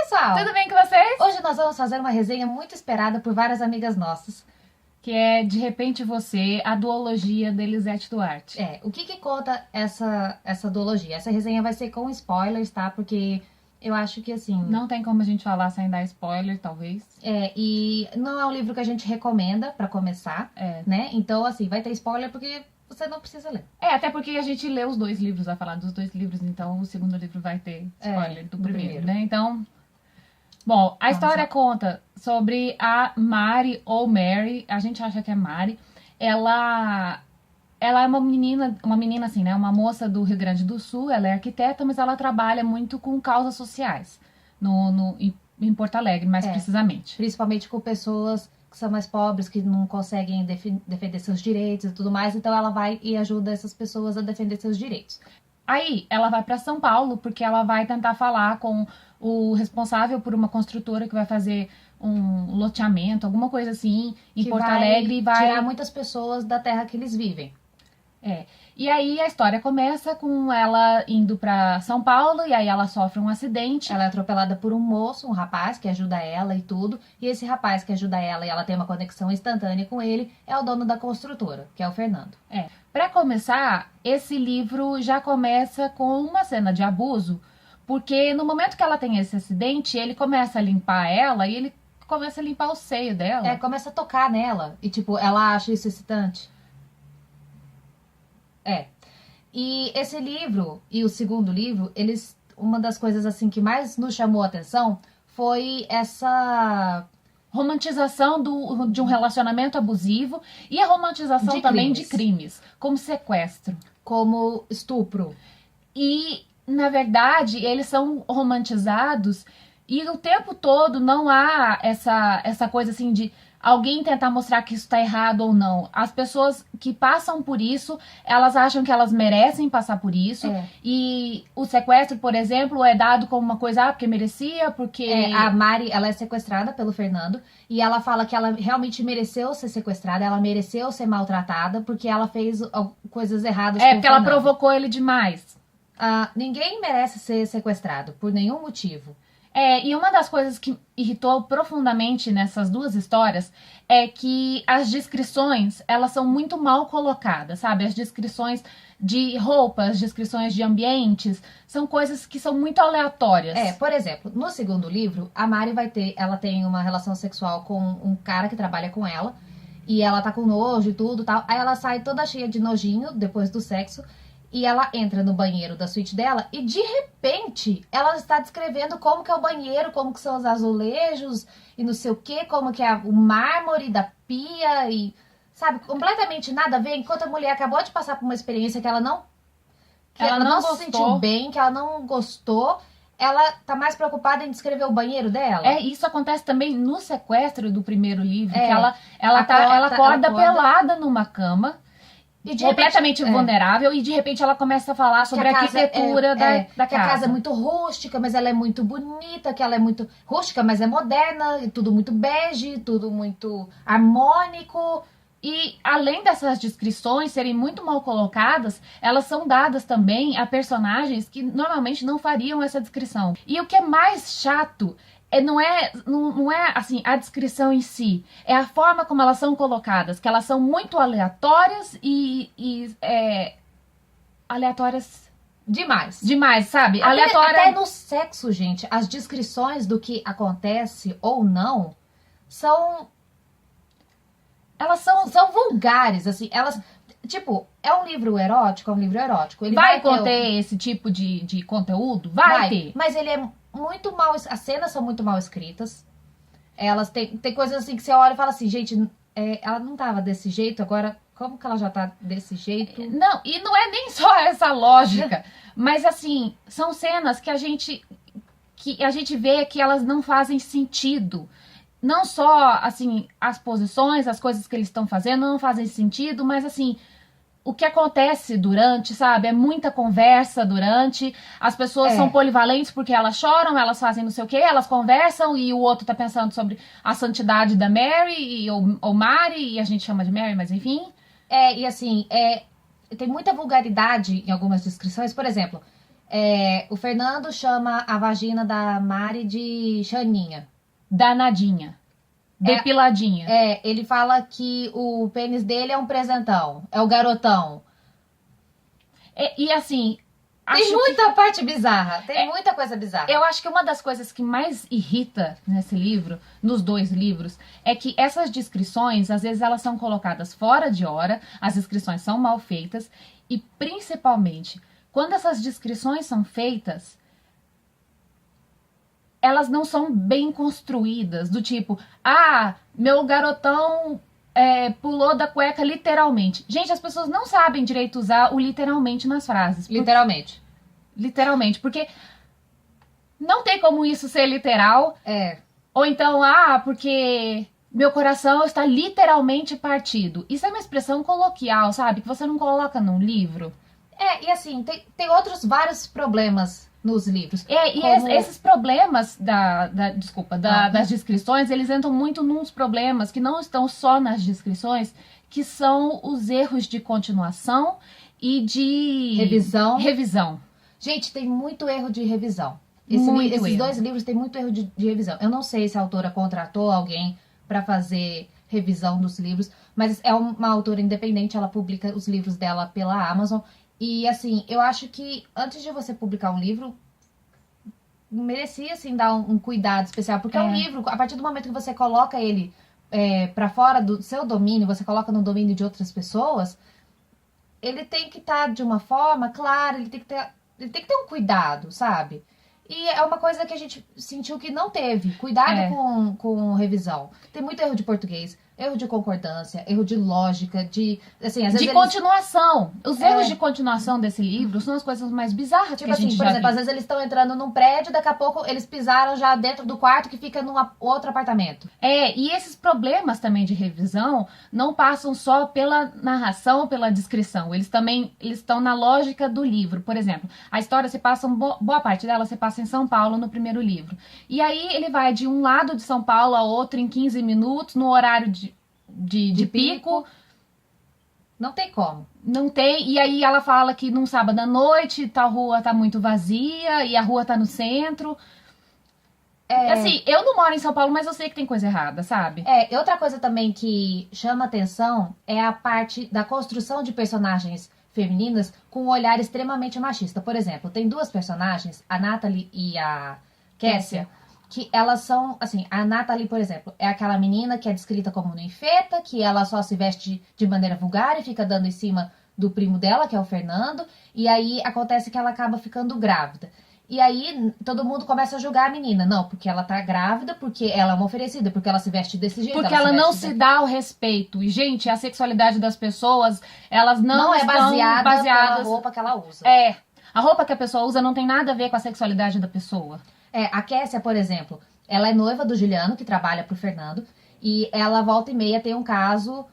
pessoal! Tudo bem com vocês? Hoje nós vamos fazer uma resenha muito esperada por várias amigas nossas. Que é De Repente Você, a duologia da Elisete Duarte. O que conta essa duologia? Essa resenha vai ser com spoilers, tá? Porque eu acho que assim... Não tem como a gente falar sem dar spoiler, talvez. E não é um livro que a gente recomenda pra começar, né? Então, assim, vai ter spoiler porque você não precisa ler. Até porque a gente lê os dois livros, vai falar dos dois livros, então o segundo livro vai ter spoiler do primeiro, né? Então... Bom, a história conta sobre a Mari ou Mary, a gente acha que é Mari. Ela é uma menina assim, né? Uma moça do Rio Grande do Sul, ela é arquiteta, mas ela trabalha muito com causas sociais em Porto Alegre, mais precisamente. Principalmente com pessoas que são mais pobres, que não conseguem defender seus direitos e tudo mais, então ela vai e ajuda essas pessoas a defender seus direitos. Aí, ela vai para São Paulo, porque ela vai tentar falar com o responsável por uma construtora que vai fazer um loteamento, alguma coisa assim, em Porto Alegre. E vai tirar muitas pessoas da terra que eles vivem. E aí a história começa com ela indo pra São Paulo, e aí ela sofre um acidente. Ela é atropelada por um moço, um rapaz que ajuda ela e tudo. E esse rapaz que ajuda ela e ela tem uma conexão instantânea com ele, é o dono da construtora, que é o Fernando. Pra começar, esse livro já começa com uma cena de abuso, porque no momento que ela tem esse acidente, ele começa a limpar ela e ele começa a limpar o seio dela. Começa a tocar nela. E tipo, ela acha isso excitante. E esse livro e o segundo livro, uma das coisas assim que mais nos chamou a atenção foi essa romantização de um relacionamento abusivo e a romantização também de crimes, como sequestro, como estupro. E, na verdade, eles são romantizados e o tempo todo não há essa coisa assim de alguém tentar mostrar que isso tá errado ou não. As pessoas que passam por isso, elas acham que elas merecem passar por isso. E o sequestro, por exemplo, é dado como uma coisa, porque merecia, porque... A Mari, ela é sequestrada pelo Fernando, e ela fala que ela realmente mereceu ser sequestrada, ela mereceu ser maltratada, porque ela fez coisas erradas com o porque ela provocou ele demais. Ninguém merece ser sequestrado, por nenhum motivo. E uma das coisas que irritou profundamente nessas duas histórias é que as descrições, elas são muito mal colocadas, sabe? As descrições de roupas, descrições de ambientes, são coisas que são muito aleatórias. Por exemplo, no segundo livro, a Mari ela tem uma relação sexual com um cara que trabalha com ela, e ela tá com nojo e tudo, tal. Aí ela sai toda cheia de nojinho depois do sexo, e ela entra no banheiro da suíte dela e, de repente, ela está descrevendo como que é o banheiro, como que são os azulejos e não sei o que, como que é o mármore da pia e, sabe, completamente nada a ver. Enquanto a mulher acabou de passar por uma experiência que ela não se sentiu bem, que ela não gostou, ela tá mais preocupada em descrever o banheiro dela. Isso acontece também no sequestro do primeiro livro, que ela acorda pelada numa cama, e completamente vulnerável, e de repente ela começa a falar sobre a arquitetura da casa. Que a casa é muito rústica, mas ela é muito bonita, que ela é muito rústica, mas é moderna, e tudo muito bege, tudo muito harmônico. E além dessas descrições serem muito mal colocadas, elas são dadas também a personagens que normalmente não fariam essa descrição. E o que é mais chato não é assim a descrição em si, é a forma como elas são colocadas, que elas são muito aleatórias aleatórias demais, sabe? Até no sexo, gente, as descrições do que acontece ou não elas são vulgares, assim, elas, tipo, é um livro erótico, Ele vai conter esse tipo de conteúdo? Vai ter. Mas ele é muito mal, as cenas são muito mal escritas. Elas tem coisas assim que você olha e fala assim, gente, ela não tava desse jeito, agora como que ela já tá desse jeito? Não, e não é nem só essa lógica, mas assim, são cenas que a gente vê que elas não fazem sentido. Não só, assim, as posições, as coisas que eles estão fazendo não fazem sentido, mas assim, o que acontece durante, sabe? É muita conversa durante. As pessoas são polivalentes porque elas choram, elas fazem não sei o quê, elas conversam e o outro tá pensando sobre a santidade da Mary ou Mari, e a gente chama de Mary, mas enfim. E assim, tem muita vulgaridade em algumas descrições. Por exemplo, O Fernando chama a vagina da Mari de Xaninha. Danadinha. Depiladinha. Ele fala que o pênis dele é um presentão, é o garotão. E assim... Tem muita parte bizarra, tem muita coisa bizarra. Eu acho que uma das coisas que mais irrita nesse livro, nos 2 livros, é que essas descrições, às vezes elas são colocadas fora de hora, as descrições são mal feitas, e principalmente, quando essas descrições são feitas, elas não são bem construídas, do tipo, meu garotão pulou da cueca literalmente. Gente, as pessoas não sabem direito usar o literalmente nas frases. Literalmente, porque não tem como isso ser literal. Ou então, porque meu coração está literalmente partido. Isso é uma expressão coloquial, sabe? Que você não coloca num livro. E assim, tem outros vários problemas nos livros. Esses problemas das descrições, eles entram muito nos problemas que não estão só nas descrições, que são os erros de continuação e de... Revisão. Gente, tem muito erro de revisão. Muito Esses erro. 2 livros têm muito erro de revisão. Eu não sei se a autora contratou alguém para fazer revisão dos livros, mas é uma autora independente, ela publica os livros dela pela Amazon. E assim, eu acho que antes de você publicar um livro, merecia assim dar um cuidado especial, porque é um livro, a partir do momento que você coloca ele para fora do seu domínio, você coloca no domínio de outras pessoas, ele tem que estar de uma forma clara, ele tem que ter um cuidado, sabe? E é uma coisa que a gente sentiu que não teve. Cuidado com revisão. Tem muito erro de português, erro de concordância, erro de lógica, às vezes continuação. Os erros de continuação desse livro são as coisas mais bizarras que a gente por exemplo, às vezes eles estão entrando num prédio, daqui a pouco eles pisaram já dentro do quarto que fica num outro apartamento. E esses problemas também de revisão não passam só pela narração, pela descrição. Eles estão na lógica do livro. Por exemplo, a história se passa, boa parte dela se passa em São Paulo no primeiro livro. E aí ele vai de um lado de São Paulo a outro em 15 minutos, no horário de pico. Não tem como. Não tem. E aí ela fala que num sábado à noite tal rua tá muito vazia e a rua tá no centro. Assim, eu não moro em São Paulo, mas eu sei que tem coisa errada, sabe? Outra coisa também que chama atenção é a parte da construção de personagens femininas com um olhar extremamente machista. Por exemplo, tem 2 personagens, a Natalie e a Cassia, que elas são, assim, a Natalie, por exemplo, é aquela menina que é descrita como ninfeta, que ela só se veste de maneira vulgar e fica dando em cima do primo dela, que é o Fernando, e aí acontece que ela acaba ficando grávida. E aí todo mundo começa a julgar a menina. Não, porque ela tá grávida, porque ela é uma oferecida, porque ela se veste desse jeito. Porque ela não se dá o respeito. E, gente, a sexualidade das pessoas, elas não é estão baseadas pela roupa que ela usa. A roupa que a pessoa usa não tem nada a ver com a sexualidade da pessoa. A Cassia, por exemplo, ela é noiva do Juliano, que trabalha pro Fernando, e ela volta e meia tem um caso,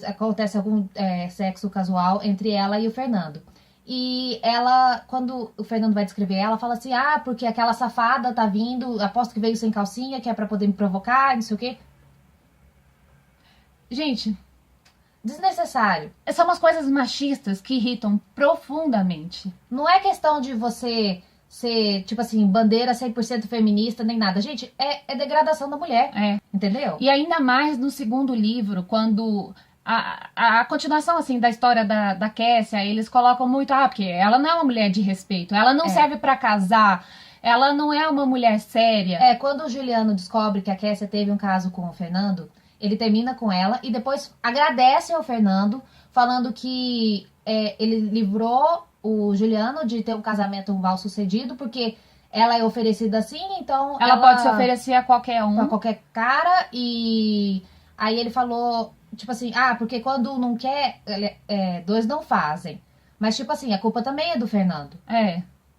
acontece algum sexo casual entre ela e o Fernando. E ela, quando o Fernando vai descrever ela, fala assim, porque aquela safada tá vindo, aposto que veio sem calcinha, que é pra poder me provocar, não sei o quê. Gente, desnecessário. São umas coisas machistas que irritam profundamente. Não é questão de você ser, tipo assim, bandeira 100% feminista, nem nada. Gente, é degradação da mulher. Entendeu? E ainda mais no segundo livro, quando... A continuação, assim, da história da Cassia, eles colocam muito, porque ela não é uma mulher de respeito, ela não serve pra casar, ela não é uma mulher séria. Quando o Juliano descobre que a Cassia teve um caso com o Fernando, ele termina com ela e depois agradece ao Fernando, falando que ele livrou o Juliano de ter um casamento mal sucedido, porque ela é oferecida assim, então... Ela pode se oferecer a qualquer um. Pra qualquer cara, e aí ele falou... Tipo assim, porque quando não quer, 2 não fazem. Mas, tipo assim, a culpa também é do Fernando.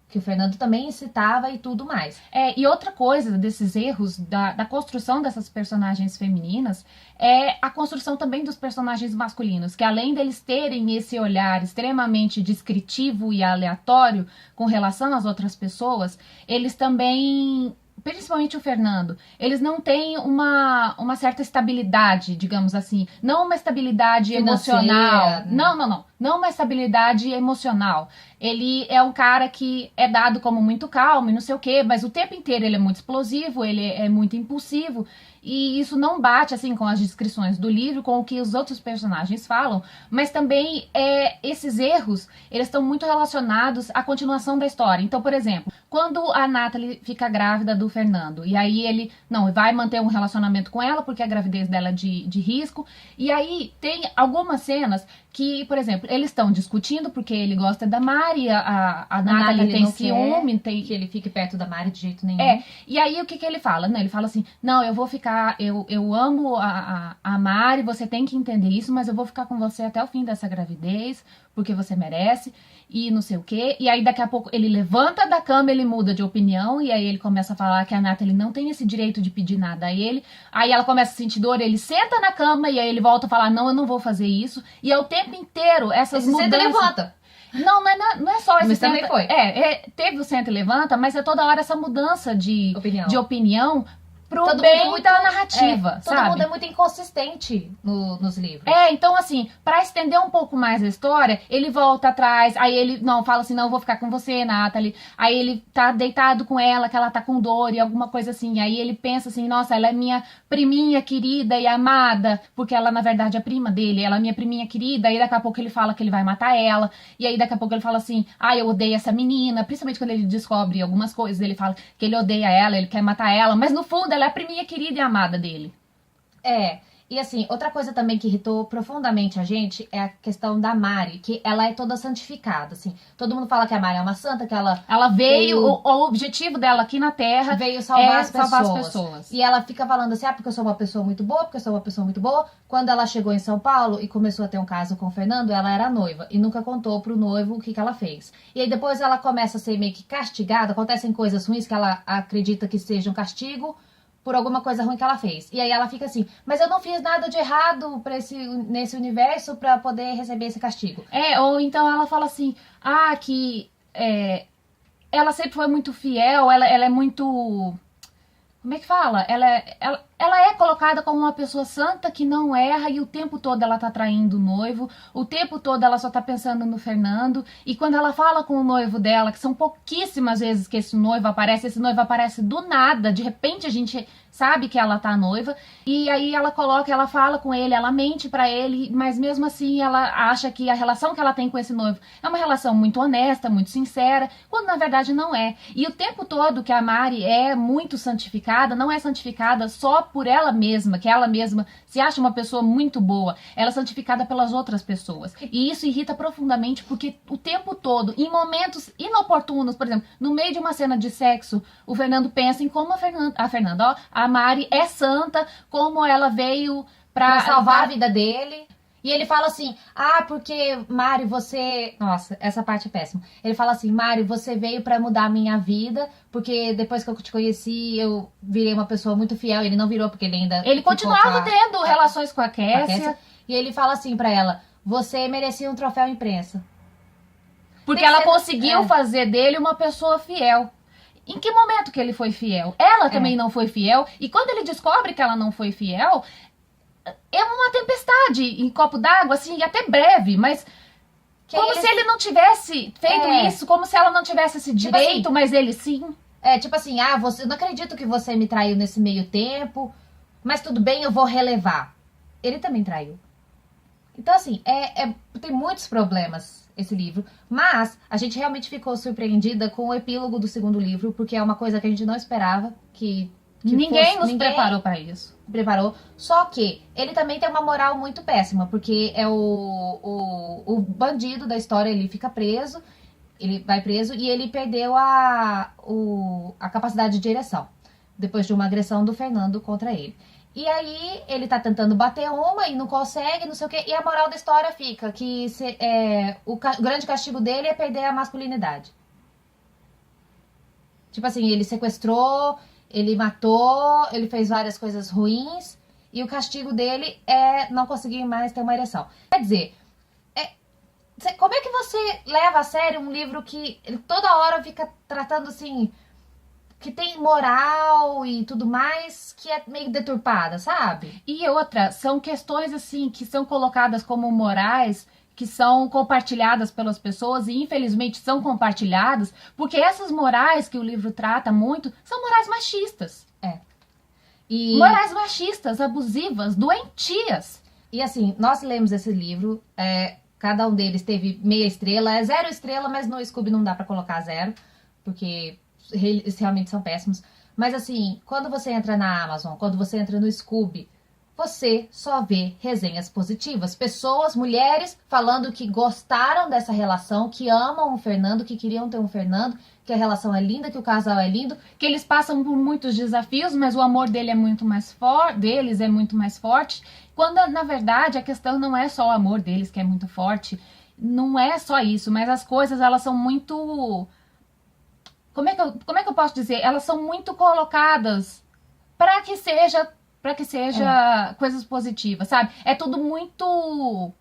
Que o Fernando também incitava e tudo mais. E outra coisa desses erros, da construção dessas personagens femininas, é a construção também dos personagens masculinos. Que além deles terem esse olhar extremamente descritivo e aleatório com relação às outras pessoas, eles também principalmente o Fernando, eles não têm uma certa estabilidade, digamos assim. Não uma estabilidade Financeira, emocional. né? Não. Não uma estabilidade emocional. Ele é um cara que é dado como muito calmo e não sei o quê, mas o tempo inteiro ele é muito explosivo, ele é muito impulsivo. E isso não bate, assim, com as descrições do livro, com o que os outros personagens falam. Mas também, esses erros, eles estão muito relacionados à continuação da história. Então, por exemplo, quando a Natalie fica grávida do Fernando, e aí ele, não, vai manter um relacionamento com ela, porque a gravidez dela é de risco. E aí, tem algumas cenas que, por exemplo, eles estão discutindo, porque ele gosta da Mari, a Natalie tem não ciúme, quer que ele fique perto da Mari de jeito nenhum. E aí o que ele fala? Não, ele fala assim, não, eu vou ficar, eu amo a Mari, você tem que entender isso, mas eu vou ficar com você até o fim dessa gravidez, porque você merece, e não sei o quê. E aí daqui a pouco ele levanta da cama, ele muda de opinião, e aí ele começa a falar que a Natalie não tem esse direito de pedir nada a ele. Aí ela começa a sentir dor, ele senta na cama, e aí ele volta a falar, não, eu não vou fazer isso. E é o tempo inteiro essas Esse mudanças. senta e levanta. Não é só esse Mas também foi. teve o senta e levanta, mas é toda hora essa mudança de opinião pro Todo bem mundo muito, da narrativa, todo sabe? mundo é muito inconsistente nos livros. Então assim, pra estender um pouco mais a história, ele volta atrás, aí ele fala assim, não, eu vou ficar com você, Natalie. Aí ele tá deitado com ela, que ela tá com dor e alguma coisa assim. Aí ele pensa assim, nossa, ela é minha priminha querida e amada, porque ela na verdade é prima dele, ela é minha priminha querida. Aí daqui a pouco ele fala que ele vai matar ela. E aí daqui a pouco ele fala assim, eu odeio essa menina. Principalmente quando ele descobre algumas coisas, ele fala que ele odeia ela, ele quer matar ela, mas no fundo ela é a priminha querida e amada dele. E assim, outra coisa também que irritou profundamente a gente é a questão da Mari, que ela é toda santificada, assim. Todo mundo fala que a Mari é uma santa, que ela veio, o objetivo dela aqui na Terra veio salvar as pessoas. E ela fica falando assim, porque eu sou uma pessoa muito boa, porque eu sou uma pessoa muito boa. Quando ela chegou em São Paulo e começou a ter um caso com o Fernando, ela era noiva e nunca contou pro noivo o que ela fez. E aí depois ela começa a ser meio que castigada, acontecem coisas ruins que ela acredita que sejam castigo por alguma coisa ruim que ela fez. E aí ela fica assim, mas eu não fiz nada de errado nesse universo pra poder receber esse castigo. Ou então ela fala assim, ela sempre foi muito fiel, ela é muito... Como é que fala? Ela é colocada como uma pessoa santa que não erra e o tempo todo ela tá traindo o noivo, o tempo todo ela só tá pensando no Fernando, e quando ela fala com o noivo dela, que são pouquíssimas vezes que esse noivo aparece do nada, de repente a gente sabe que ela tá noiva, e aí ela fala com ele, ela mente pra ele, mas mesmo assim ela acha que a relação que ela tem com esse noivo é uma relação muito honesta, muito sincera, quando na verdade não é. E o tempo todo que a Mari é muito santificada, não é santificada só por ela mesma, que ela mesma se acha uma pessoa muito boa, ela é santificada pelas outras pessoas. E isso irrita profundamente porque o tempo todo, em momentos inoportunos, por exemplo, no meio de uma cena de sexo, o Fernando pensa em como a Mari é santa, como ela veio pra salvar a vida dele. E ele fala assim, porque, Mari, você... Nossa, essa parte é péssima. Ele fala assim, Mari, você veio pra mudar a minha vida, porque depois que eu te conheci, eu virei uma pessoa muito fiel. Ele não virou, porque ele ainda... Ele continuava tendo relações com a Cassia. E ele fala assim pra ela, você merecia um troféu imprensa. Porque ela conseguiu fazer dele uma pessoa fiel. Em que momento que ele foi fiel? Ela também não foi fiel. E quando ele descobre que ela não foi fiel, é uma tempestade em copo d'água, assim, até breve, mas como se ele não tivesse feito isso, como se ela não tivesse esse direito, assim, mas ele sim. Tipo assim, eu não acredito que você me traiu nesse meio tempo, mas tudo bem, eu vou relevar. Ele também traiu. Então, assim, tem muitos problemas esse livro, mas a gente realmente ficou surpreendida com o epílogo do segundo livro, porque é uma coisa que a gente não esperava, que ninguém nos preparou para isso. Só que ele também tem uma moral muito péssima, porque é o bandido da história, ele fica preso, ele vai preso e ele perdeu a capacidade de direção, depois de uma agressão do Fernando contra ele. E aí ele tá tentando bater uma e não consegue, não sei o quê. E a moral da história fica que o grande castigo dele é perder a masculinidade. Tipo assim, ele sequestrou, ele matou, ele fez várias coisas ruins. E o castigo dele é não conseguir mais ter uma ereção. Quer dizer, como é que você leva a sério um livro que ele toda hora fica tratando assim... que tem moral e tudo mais, que é meio deturpada, sabe? E outra, são questões assim que são colocadas como morais, que são compartilhadas pelas pessoas e infelizmente são compartilhadas, porque essas morais que o livro trata muito são morais machistas. E, Morais machistas, abusivas, doentias. e assim, nós lemos esse livro, cada um deles teve meia estrela, é 0 estrela, mas no Scooby não dá pra colocar 0, porque eles realmente são péssimos. Mas assim, quando você entra na Amazon, quando você entra no Scooby, você só vê resenhas positivas. Pessoas, mulheres, falando que gostaram dessa relação, que amam o Fernando, que queriam ter um Fernando, que a relação é linda, que o casal é lindo. Que eles passam por muitos desafios, mas o amor deles é muito mais forte. Quando, na verdade, a questão não é só o amor deles que é muito forte. Não é só isso, mas as coisas, elas são muito... Como é que eu posso dizer? Elas são muito colocadas para que seja coisas positivas, sabe? É tudo muito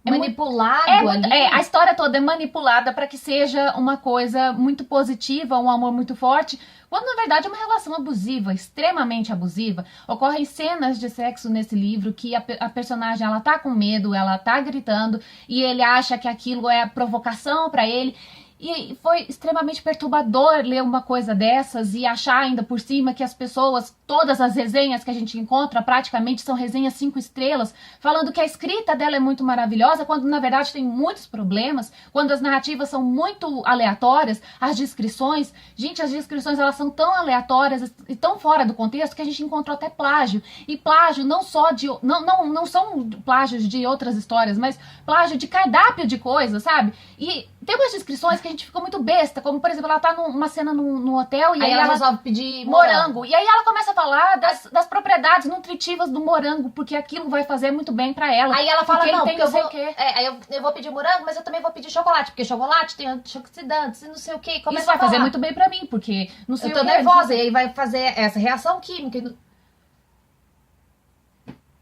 manipulado ali. a história toda é manipulada para que seja uma coisa muito positiva, um amor muito forte, quando na verdade é uma relação abusiva, extremamente abusiva. Ocorrem cenas de sexo nesse livro que a personagem, ela tá com medo, ela tá gritando e ele acha que aquilo é provocação para ele. E foi extremamente perturbador ler uma coisa dessas e achar ainda por cima que as pessoas, todas as resenhas que a gente encontra, praticamente são resenhas 5 estrelas, falando que a escrita dela é muito maravilhosa, quando na verdade tem muitos problemas, quando as narrativas são muito aleatórias, as descrições, gente, as descrições elas são tão aleatórias e tão fora do contexto que a gente encontrou até plágio. E plágio não só de... Não são plágios de outras histórias, mas plágio de cardápio de coisas, sabe? E tem umas descrições que a gente ficou muito besta, como por exemplo, ela tá numa cena no hotel e aí ela resolve pedir morango. E aí ela começa a falar das propriedades nutritivas do morango, porque aquilo vai fazer muito bem pra ela. Aí ela fala, porque não, ele tem porque não sei o quê. aí eu vou pedir morango, mas eu também vou pedir chocolate, porque chocolate tem antioxidantes e não sei o quê. Isso vai fazer muito bem pra mim, porque não sei eu tô o quê. nervosa, e aí vai fazer essa reação química.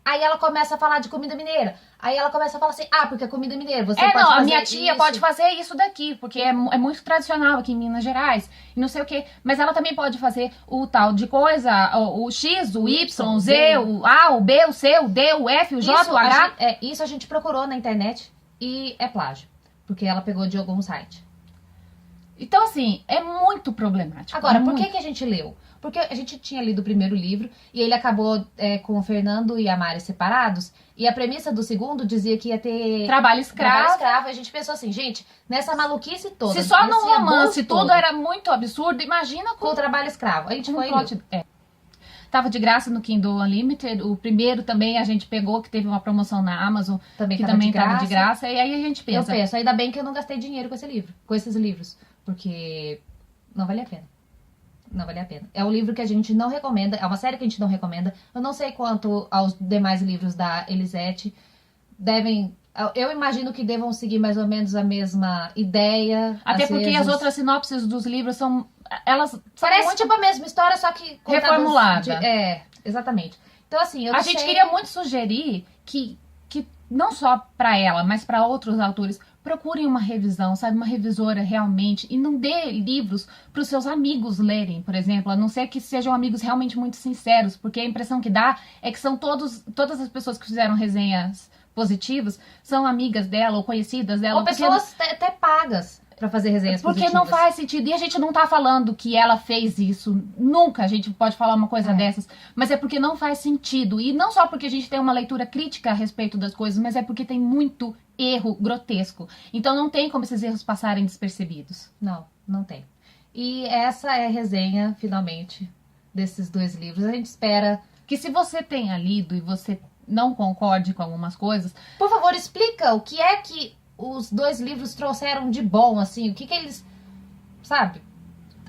Aí ela começa a falar de comida mineira. Aí ela começa a falar assim, porque a comida mineira, você pode fazer a minha tia isso. pode fazer isso daqui, porque é muito tradicional aqui em Minas Gerais, e não sei o quê. Mas ela também pode fazer o tal de coisa, o X, o Y, o Z, o A, o B, o C, o D, o F, o J, o H. Isso a gente procurou na internet e é plágio, porque ela pegou de algum site. Então, assim, é muito problemático. Agora, por que a gente leu? Porque a gente tinha lido o primeiro livro e ele acabou com o Fernando e a Mari separados. E a premissa do segundo dizia que ia ter trabalho escravo. E a gente pensou assim, gente, nessa maluquice toda. Se só no romance tudo era muito absurdo, imagina com o trabalho escravo. A gente foi Tava de graça no Kindle Unlimited. O primeiro também a gente pegou, que teve uma promoção na Amazon, que também tava de graça. E aí a gente pensa... Eu penso, ainda bem que eu não gastei dinheiro com esses livros. Porque não vale a pena. Não vale a pena. É um livro que a gente não recomenda, é uma série que a gente não recomenda. Eu não sei quanto aos demais livros da Elisete devem... Eu imagino que devam seguir mais ou menos a mesma ideia. Até porque as outras sinopses dos livros são... Parece muito... tipo a mesma história, só que... reformulada. Exatamente. Então assim, a gente queria muito sugerir que não só para ela, mas para outros autores, procurem uma revisão, sabe? Uma revisora realmente. E não dê livros para os seus amigos lerem, por exemplo. A não ser que sejam amigos realmente muito sinceros. Porque a impressão que dá é que são todas as pessoas que fizeram resenhas positivas são amigas dela ou conhecidas dela. Ou pessoas até pagas pra fazer resenhas positivas. Porque não faz sentido. E a gente não tá falando que ela fez isso. Nunca a gente pode falar uma coisa dessas. Mas é porque não faz sentido. E não só porque a gente tem uma leitura crítica a respeito das coisas, mas é porque tem muito erro grotesco. Então não tem como esses erros passarem despercebidos. Não tem. E essa é a resenha, finalmente, desses 2 livros. A gente espera que se você tenha lido e você não concorde com algumas coisas, por favor, explica o que é que os 2 livros trouxeram de bom, assim, o que eles, sabe?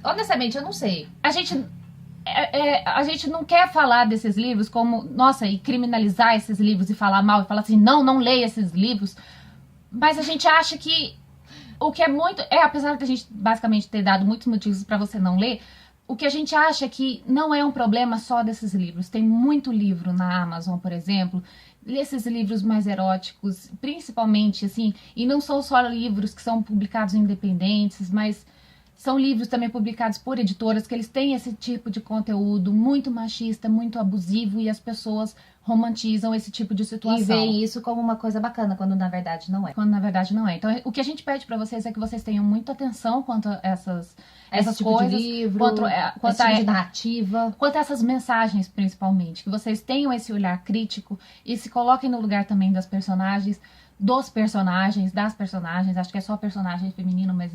Honestamente, eu não sei. A gente não quer falar desses livros como, nossa, e criminalizar esses livros e falar mal, e falar assim, não leia esses livros, mas a gente acha que o que é muito, apesar de a gente basicamente ter dado muitos motivos para você não ler, o que a gente acha é que não é um problema só desses livros. Tem muito livro na Amazon, por exemplo, esses livros mais eróticos, principalmente, assim, e não são só livros que são publicados independentes, mas São livros também publicados por editoras que eles têm esse tipo de conteúdo muito machista, muito abusivo, e as pessoas romantizam esse tipo de situação. E veem isso como uma coisa bacana, quando na verdade não é. Quando na verdade não é. Então, o que a gente pede pra vocês é que vocês tenham muita atenção quanto a essas Esse tipo coisas, de livro, quanto esse tipo de narrativa. quanto a essas mensagens, principalmente. Que vocês tenham esse olhar crítico e se coloquem no lugar também das personagens, das personagens. Acho que é só personagem feminino, mas...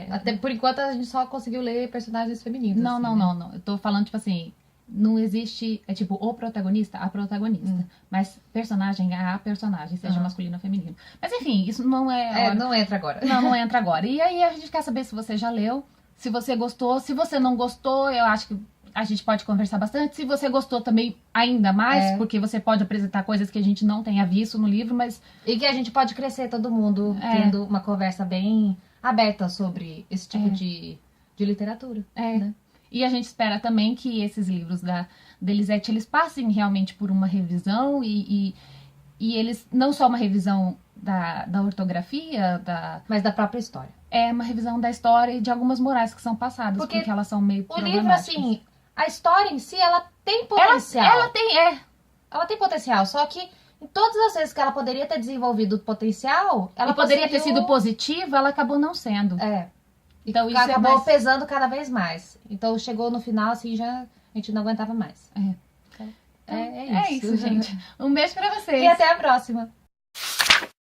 Até por enquanto a gente só conseguiu ler personagens femininos. Não, assim, não, né? não. Eu tô falando, tipo assim, não existe, é tipo, o protagonista, a protagonista. Mas personagem, a personagem, seja masculino ou feminino. Mas enfim, isso não é... Não entra agora. Não entra agora. E aí a gente quer saber se você já leu, se você gostou. Se você não gostou, eu acho que a gente pode conversar bastante. Se você gostou também, ainda mais, porque você pode apresentar coisas que a gente não tenha visto no livro, mas... E que a gente pode crescer todo mundo tendo uma conversa bem aberta sobre esse tipo de literatura. Né? E a gente espera também que esses livros da Elisete, eles passem realmente por uma revisão e eles, não só uma revisão da ortografia, Mas da própria história. É uma revisão da história e de algumas morais que são passadas, porque elas são meio o livro, problemáticas. assim, a história em si, ela tem potencial. Ela tem potencial, só que em todas as vezes que ela poderia ter desenvolvido o potencial, ela poderia ter sido positiva, ela acabou não sendo. Então isso acabou pesando cada vez mais. Então chegou no final, assim, já a gente não aguentava mais. É isso, gente. Um beijo pra vocês. E até a próxima.